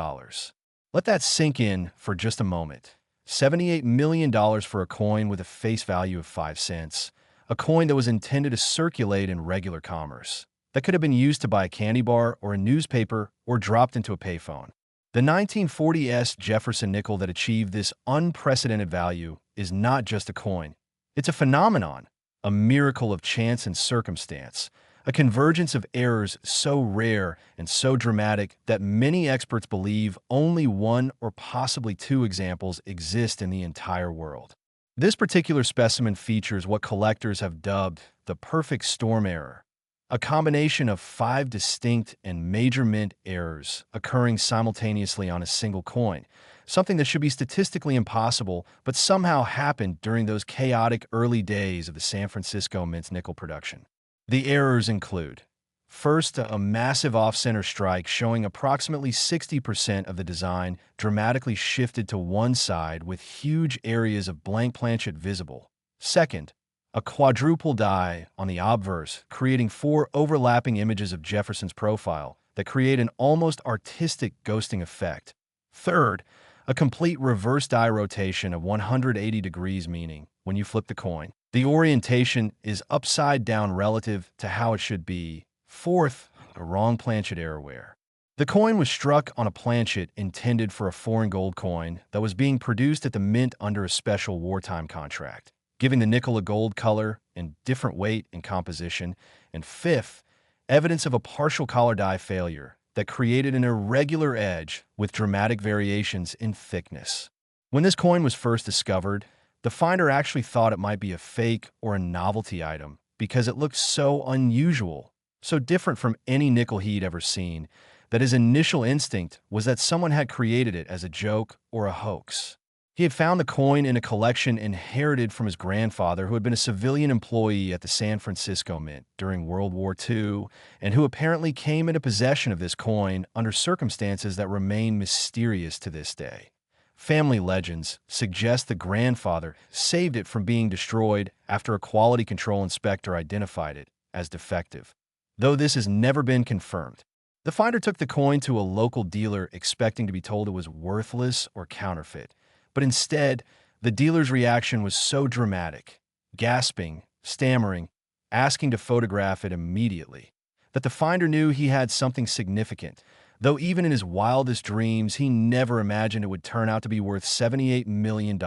Let that sink in for just a moment. $78 million for a coin with a face value of 5 cents, a coin that was intended to circulate in regular commerce, that could have been used to buy a candy bar or a newspaper or dropped into a payphone. The 1940 Jefferson nickel that achieved this unprecedented value is not just a coin. It's a phenomenon, a miracle of chance and circumstance, a convergence of errors so rare and so dramatic that many experts believe only one or possibly two examples exist in the entire world. This particular specimen features what collectors have dubbed the perfect storm error, a combination of 5 distinct and major mint errors occurring simultaneously on a single coin, something that should be statistically impossible but somehow happened during those chaotic early days of the San Francisco Mint's nickel production. The errors include, first, a massive off-center strike showing approximately 60% of the design dramatically shifted to one side with huge areas of blank planchet visible. Second, a quadruple die on the obverse, creating 4 overlapping images of Jefferson's profile that create an almost artistic ghosting effect. Third, a complete reverse die rotation of 180 degrees, meaning, when you flip the coin, the orientation is upside down relative to how it should be. Fourth, a wrong planchet errorware. The coin was struck on a planchet intended for a foreign gold coin that was being produced at the mint under a special wartime contract, giving the nickel a gold color and different weight and composition. And fifth, evidence of a partial collar die failure that created an irregular edge with dramatic variations in thickness. When this coin was first discovered, the finder actually thought it might be a fake or a novelty item because it looked so unusual, so different from any nickel he'd ever seen, that his initial instinct was that someone had created it as a joke or a hoax. He had found the coin in a collection inherited from his grandfather, who had been a civilian employee at the San Francisco Mint during World War II, and who apparently came into possession of this coin under circumstances that remain mysterious to this day. Family legends suggest the grandfather saved it from being destroyed after a quality control inspector identified it as defective. Though this has never been confirmed, the finder took the coin to a local dealer expecting to be told it was worthless or counterfeit. But instead, the dealer's reaction was so dramatic, gasping, stammering, asking to photograph it immediately, that the finder knew he had something significant, though even in his wildest dreams, he never imagined it would turn out to be worth $78 million.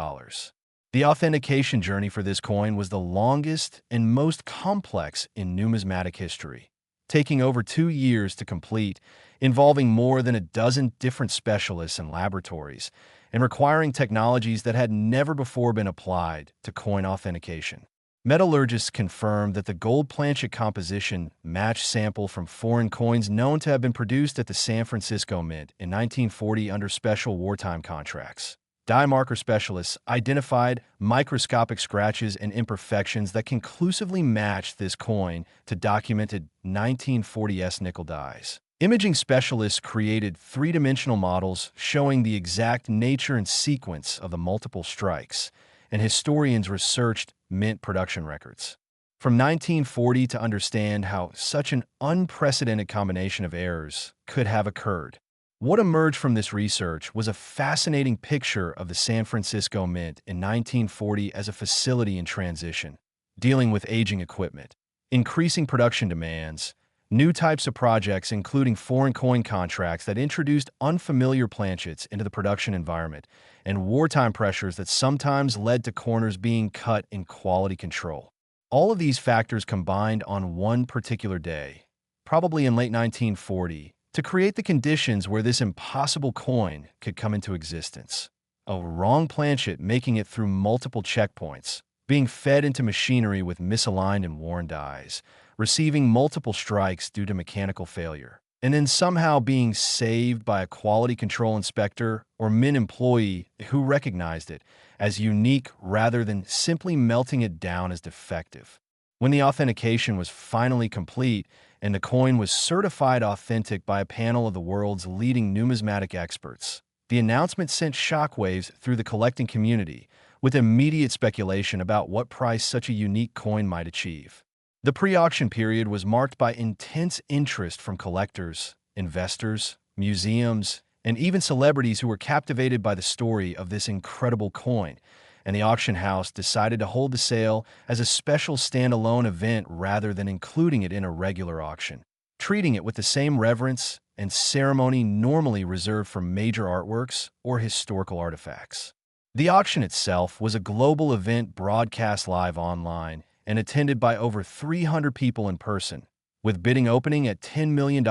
The authentication journey for this coin was the longest and most complex in numismatic history, taking over 2 years to complete, involving more than a dozen different specialists and laboratories, and requiring technologies that had never before been applied to coin authentication. Metallurgists confirmed that the gold planchet composition matched sample from foreign coins known to have been produced at the San Francisco Mint in 1940 under special wartime contracts. Die marker specialists identified microscopic scratches and imperfections that conclusively matched this coin to documented 1940s nickel dies. Imaging specialists created three-dimensional models showing the exact nature and sequence of the multiple strikes, and historians researched mint production records from 1940 to understand how such an unprecedented combination of errors could have occurred. What emerged from this research was a fascinating picture of the San Francisco Mint in 1940 as a facility in transition, dealing with aging equipment, increasing production demands, new types of projects including foreign coin contracts that introduced unfamiliar planchets into the production environment, and wartime pressures that sometimes led to corners being cut in quality control. All of these factors combined on one particular day, probably in late 1940, to create the conditions where this impossible coin could come into existence. A wrong planchet making it through multiple checkpoints, being fed into machinery with misaligned and worn dies, receiving multiple strikes due to mechanical failure, and then somehow being saved by a quality control inspector or mint employee who recognized it as unique rather than simply melting it down as defective. When the authentication was finally complete and the coin was certified authentic by a panel of the world's leading numismatic experts, the announcement sent shockwaves through the collecting community, with immediate speculation about what price such a unique coin might achieve. The pre-auction period was marked by intense interest from collectors, investors, museums, and even celebrities who were captivated by the story of this incredible coin, and the auction house decided to hold the sale as a special standalone event rather than including it in a regular auction, treating it with the same reverence and ceremony normally reserved for major artworks or historical artifacts. The auction itself was a global event broadcast live online and attended by over 300 people in person, with bidding opening at $10 million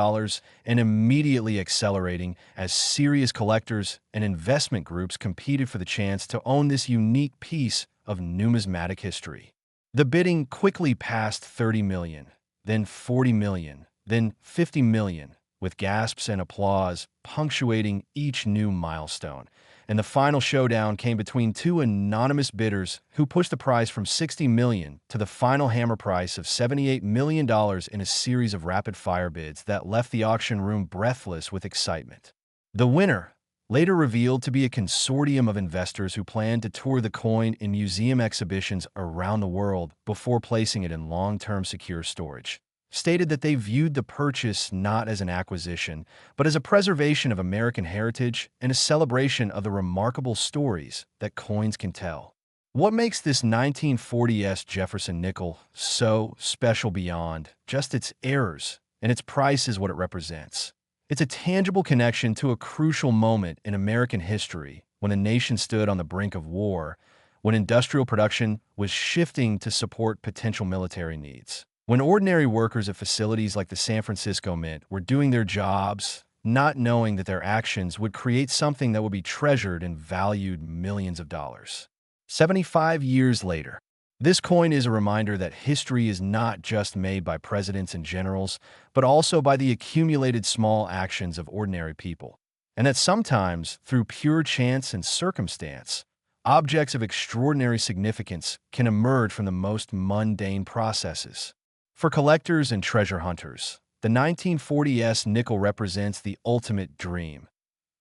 and immediately accelerating as serious collectors and investment groups competed for the chance to own this unique piece of numismatic history. The bidding quickly passed $30 million, then $40 million, then $50 million, with gasps and applause punctuating each new milestone. And the final showdown came between two anonymous bidders who pushed the price from $60 million to the final hammer price of $78 million in a series of rapid-fire bids that left the auction room breathless with excitement. The winner, later revealed to be a consortium of investors who planned to tour the coin in museum exhibitions around the world before placing it in long-term secure storage, stated that they viewed the purchase not as an acquisition, but as a preservation of American heritage and a celebration of the remarkable stories that coins can tell. What makes this 1940s Jefferson nickel so special beyond just its errors and its price is what it represents? It's a tangible connection to a crucial moment in American history when the nation stood on the brink of war, when industrial production was shifting to support potential military needs, when ordinary workers at facilities like the San Francisco Mint were doing their jobs, not knowing that their actions would create something that would be treasured and valued millions of dollars. 75 years later, this coin is a reminder that history is not just made by presidents and generals, but also by the accumulated small actions of ordinary people, and that sometimes, through pure chance and circumstance, objects of extraordinary significance can emerge from the most mundane processes. For collectors and treasure hunters, the 1940s nickel represents the ultimate dream.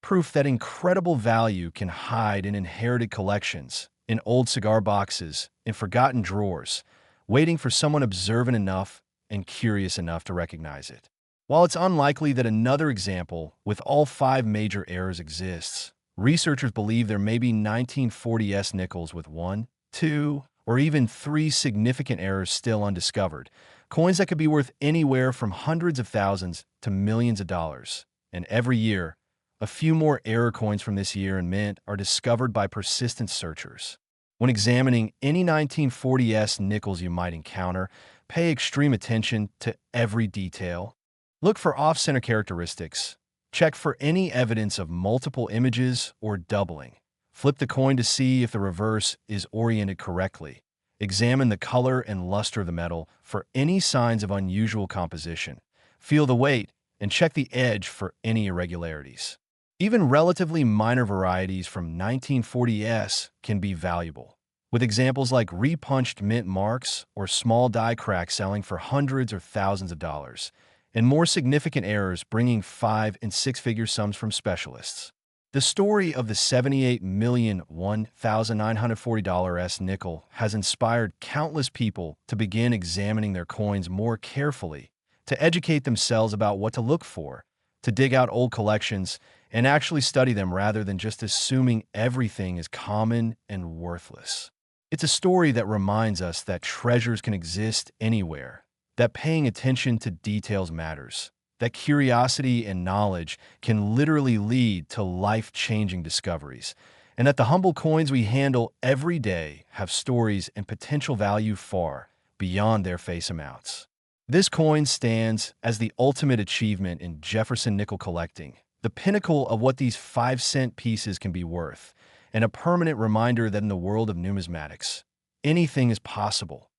proof that incredible value can hide in inherited collections, in old cigar boxes, in forgotten drawers, waiting for someone observant enough and curious enough to recognize it. While it's unlikely that another example with all 5 major errors exists, researchers believe there may be 1940s nickels with 1, 2, or even 3 significant errors still undiscovered, coins that could be worth anywhere from hundreds of thousands to millions of dollars. And every year, a few more error coins from this year in mint are discovered by persistent searchers. When examining any 1940s nickels you might encounter, pay extreme attention to every detail. Look for off-center characteristics. Check for any evidence of multiple images or doubling. Flip the coin to see if the reverse is oriented correctly. Examine the color and luster of the metal for any signs of unusual composition. Feel the weight and check the edge for any irregularities. Even relatively minor varieties from 1940s can be valuable, with examples like repunched mint marks or small die cracks selling for hundreds or thousands of dollars, and more significant errors bringing 5- and 6-figure sums from specialists. The story of the $78,001,940 nickel has inspired countless people to begin examining their coins more carefully, to educate themselves about what to look for, to dig out old collections, and actually study them rather than just assuming everything is common and worthless. It's a story that reminds us that treasures can exist anywhere, that paying attention to details matters, that curiosity and knowledge can literally lead to life-changing discoveries, and that the humble coins we handle every day have stories and potential value far beyond their face amounts. This coin stands as the ultimate achievement in Jefferson nickel collecting, the pinnacle of what these 5-cent pieces can be worth, and a permanent reminder that in the world of numismatics, anything is possible.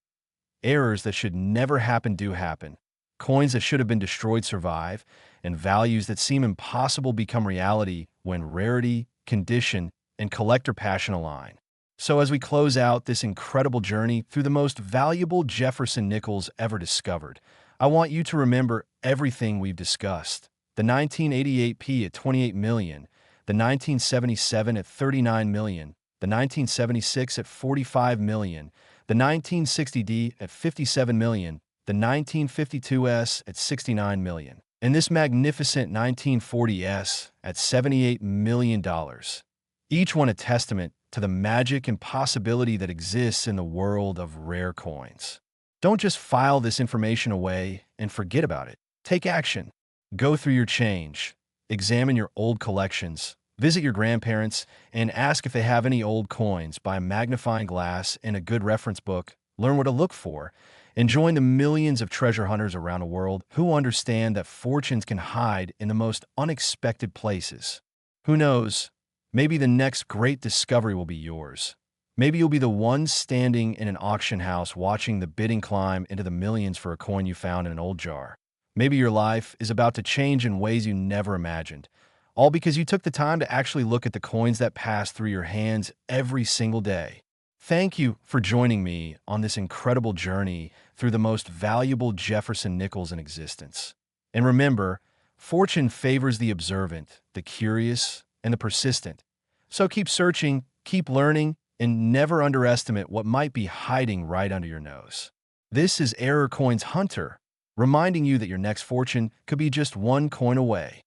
Errors that should never happen do happen. Coins that should have been destroyed survive, and values that seem impossible become reality when rarity, condition, and collector passion align. So as we close out this incredible journey through the most valuable Jefferson nickels ever discovered, I want you to remember everything we've discussed. The 1988p at 28 million, the 1977 at 39 million, the 1976 at 45 million, the 1960D at 57 million, the 1952S at 69 million, and this magnificent 1940S at $78 million. Each one a testament to the magic and possibility that exists in the world of rare coins. Don't just file this information away and forget about it. Take action. Go through your change. Examine your old collections. Visit your grandparents and ask if they have any old coins. Buy a magnifying glass and a good reference book. Learn what to look for. And join the millions of treasure hunters around the world who understand that fortunes can hide in the most unexpected places. Who knows? Maybe the next great discovery will be yours. Maybe you'll be the one standing in an auction house watching the bidding climb into the millions for a coin you found in an old jar. Maybe your life is about to change in ways you never imagined, all because you took the time to actually look at the coins that pass through your hands every single day. Thank you for joining me on this incredible journey through the most valuable Jefferson nickels in existence. And remember, fortune favors the observant, the curious, and the persistent. So keep searching, keep learning, and never underestimate what might be hiding right under your nose. This is Error Coins Hunter, reminding you that your next fortune could be just one coin away.